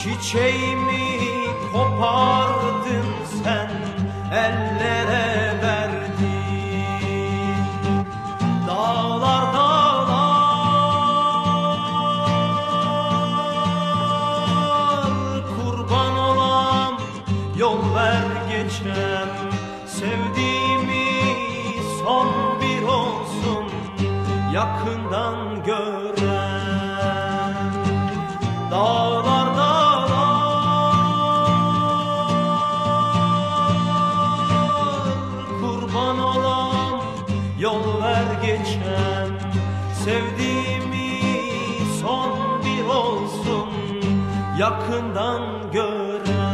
Çiçeğimi kopardın sen, ellere verdin. Dağlar dağlar, kurban olam, yol ver geçem. Sevdiğimi son bir olsun, yakından gören. Dağlar yol ver geçem, sevdiğimi son bir olsun, yakından gören.